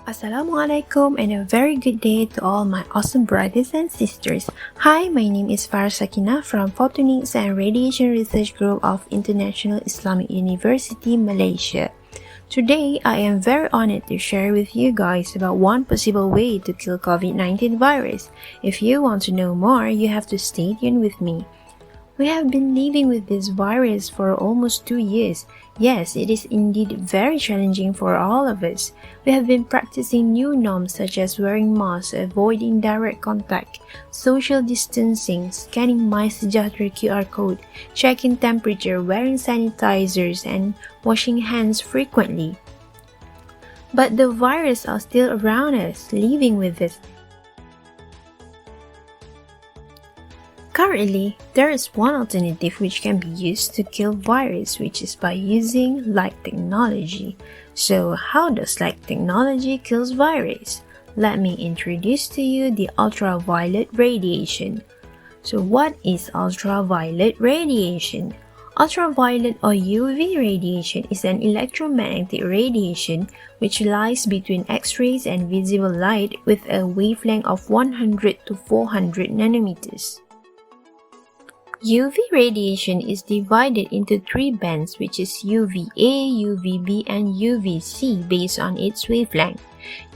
Assalamualaikum and a very good day to all my awesome brothers and sisters. Hi, my name is Farah Sakina from Photonic and Radiation Research Group of International Islamic University, Malaysia. Today, I am very honored to share with you guys about one possible way to kill COVID-19 virus. If you want to know more, you have to stay tuned with me. We have been living with this virus for almost 2 years. Yes, it is indeed very challenging for all of us. We have been practicing new norms such as wearing masks, avoiding direct contact, social distancing, scanning My Sejahtera QR code, checking temperature, wearing sanitizers, and washing hands frequently. But the virus are still around us, living with us. Currently, there is one alternative which can be used to kill virus, which is by using light technology. So, how does light technology kills virus? Let me introduce to you the ultraviolet radiation. So, what is ultraviolet radiation? Ultraviolet or UV radiation is an electromagnetic radiation which lies between X-rays and visible light with a wavelength of 100 to 400 nanometers. UV radiation is divided into 3 bands, which is UVA, UVB, and UVC based on its wavelength.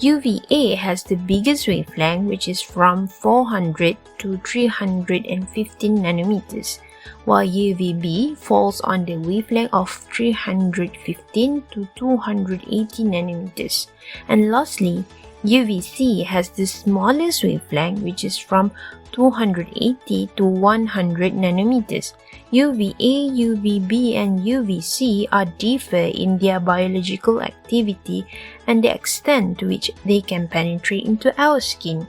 UVA has the biggest wavelength, which is from 400 to 315 nanometers, while UVB falls on the wavelength of 315 to 280 nanometers. And lastly, UVC has the smallest wavelength, which is from 280 to 100 nanometers. UVA, UVB, and UVC are differ in their biological activity and the extent to which they can penetrate into our skin.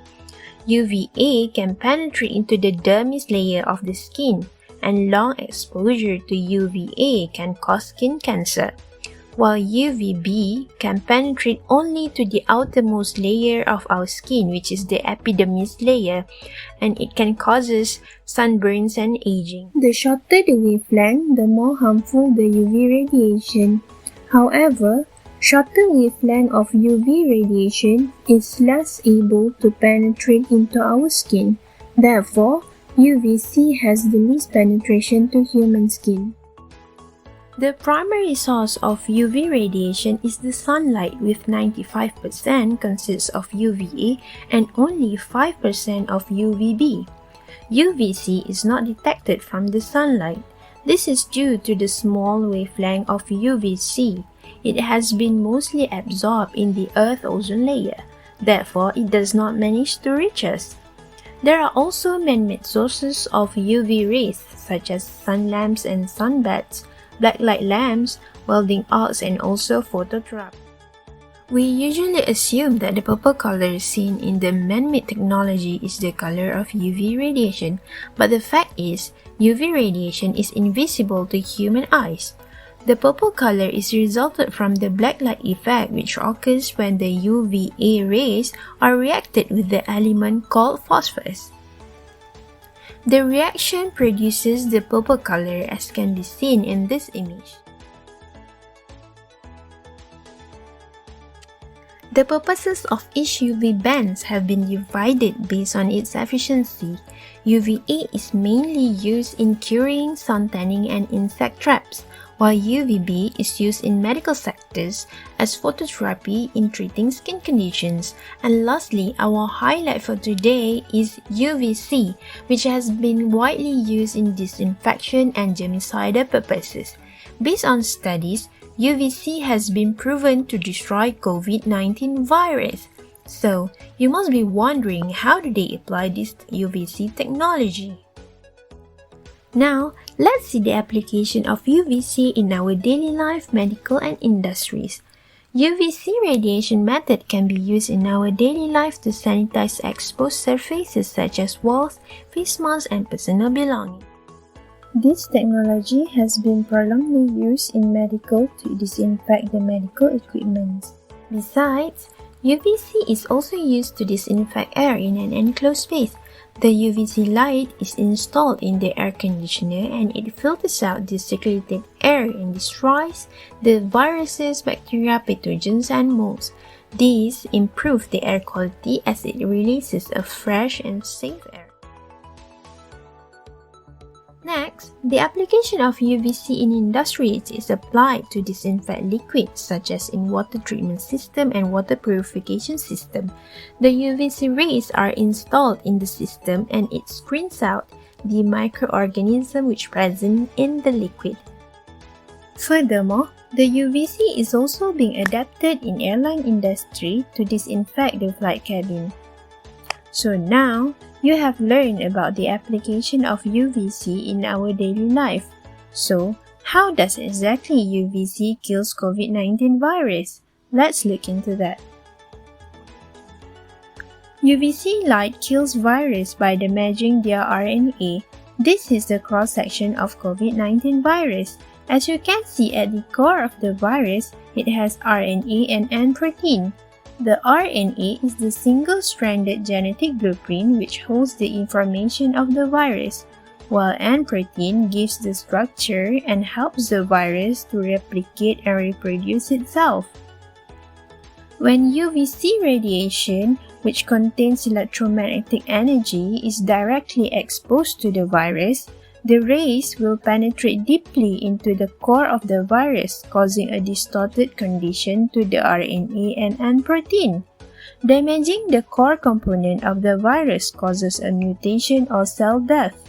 UVA can penetrate into the dermis layer of the skin, and long exposure to UVA can cause skin cancer, while UVB can penetrate only to the outermost layer of our skin, which is the epidermis layer, and it can cause sunburns and aging. The shorter the wavelength, the more harmful the UV radiation. However, shorter wavelength of UV radiation is less able to penetrate into our skin. Therefore, UVC has the least penetration to human skin. The primary source of UV radiation is the sunlight, with 95% consists of UVA and only 5% of UVB. UVC is not detected from the sunlight. This is due to the small wavelength of UVC. It has been mostly absorbed in the Earth's ozone layer. Therefore, it does not manage to reach us. There are also man-made sources of UV rays, such as sun lamps and sunbaths, blacklight lamps, welding arcs, and also phototherapy. We usually assume that the purple color seen in the man-made technology is the color of UV radiation, but the fact is, UV radiation is invisible to human eyes. The purple color is resulted from the blacklight effect, which occurs when the UVA rays are reacted with the element called phosphorus. The reaction produces the purple color, as can be seen in this image. The purposes of each UV bands have been divided based on its efficiency. UVA is mainly used in curing sun tanning and insect traps, while UVB is used in medical sectors as phototherapy in treating skin conditions. And lastly, our highlight for today is UVC, which has been widely used in disinfection and germicidal purposes. Based on studies, UVC has been proven to destroy COVID-19 virus. So, you must be wondering, how do they apply this UVC technology? Now, let's see the application of UVC in our daily life, medical, and industries. UVC radiation method can be used in our daily life to sanitize exposed surfaces such as walls, face masks, and personal belongings. This technology has been prolongedly used in medical to disinfect the medical equipment. Besides, UVC is also used to disinfect air in an enclosed space. The UVC light is installed in the air conditioner and it filters out the circulated air and destroys the viruses, bacteria, pathogens, and molds. These improve the air quality as it releases a fresh and safe air. Next, the application of UVC in industries is applied to disinfect liquids such as in water treatment system and water purification system. The UVC rays are installed in the system and it screens out the microorganism which present in the liquid. Furthermore, the UVC is also being adapted in airline industry to disinfect the flight cabin. So now, you have learned about the application of UVC in our daily life. So, how does exactly UVC kills COVID-19 virus? Let's look into that. UVC light kills virus by damaging their RNA. This is the cross-section of COVID-19 virus. As you can see at the core of the virus, it has RNA and N protein. The RNA is the single-stranded genetic blueprint which holds the information of the virus, while N protein gives the structure and helps the virus to replicate and reproduce itself. When UVC radiation, which contains electromagnetic energy, is directly exposed to the virus, the rays will penetrate deeply into the core of the virus, causing a distorted condition to the RNA and N protein. Damaging the core component of the virus causes a mutation or cell death,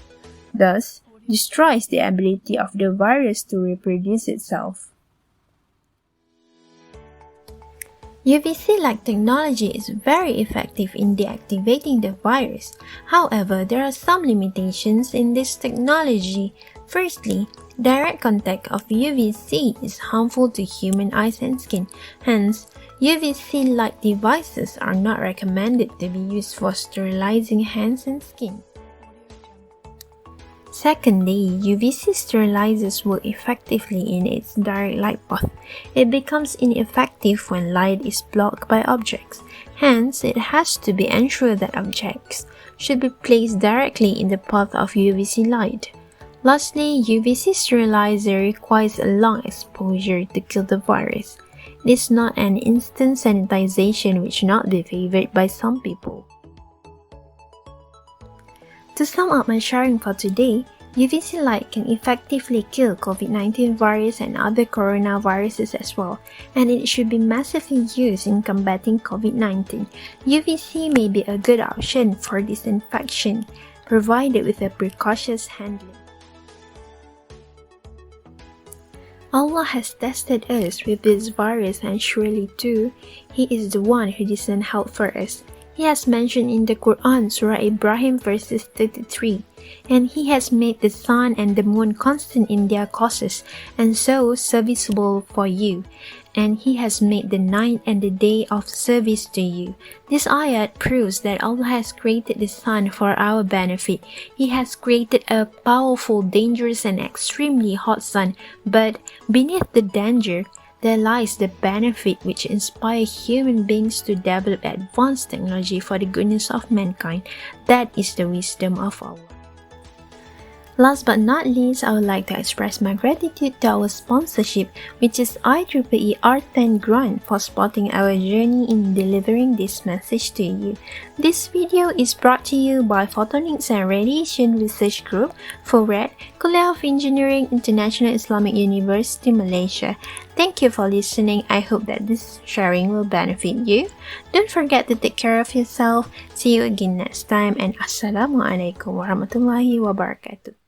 thus destroys the ability of the virus to reproduce itself. UVC-like technology is very effective in deactivating the virus. However, there are some limitations in this technology. Firstly, direct contact of UVC is harmful to human eyes and skin. Hence, UVC-like devices are not recommended to be used for sterilizing hands and skin. Secondly, UVC sterilizers work effectively in its direct light path. It becomes ineffective when light is blocked by objects. Hence, it has to be ensured that objects should be placed directly in the path of UVC light. Lastly, UVC sterilizer requires a long exposure to kill the virus. It is not an instant sanitization which not be favored by some people. To sum up my sharing for today, UVC light can effectively kill COVID-19 virus and other coronaviruses as well, and it should be massively used in combating COVID-19. UVC may be a good option for disinfection, provided with a precautious handling. Allah has tested us with this virus, and surely too, He is the one who doesn't help for us. He has mentioned in the Quran, Surah Ibrahim verses 33, and He has made the sun and the moon constant in their courses, and so serviceable for you. And He has made the night and the day of service to you. This ayat proves that Allah has created the sun for our benefit. He has created a powerful, dangerous, and extremely hot sun, but beneath the danger, there lies the benefit which inspires human beings to develop advanced technology for the goodness of mankind. That is the wisdom of Allah. Last but not least, I would like to express my gratitude to our sponsorship, which is IIUM R10 Grant, for supporting our journey in delivering this message to you. This video is brought to you by Photonic and Radiation Research Group, FORED, College of Engineering, International Islamic University, Malaysia. Thank you for listening. I hope that this sharing will benefit you. Don't forget to take care of yourself. See you again next time, and Assalamualaikum warahmatullahi wabarakatuh.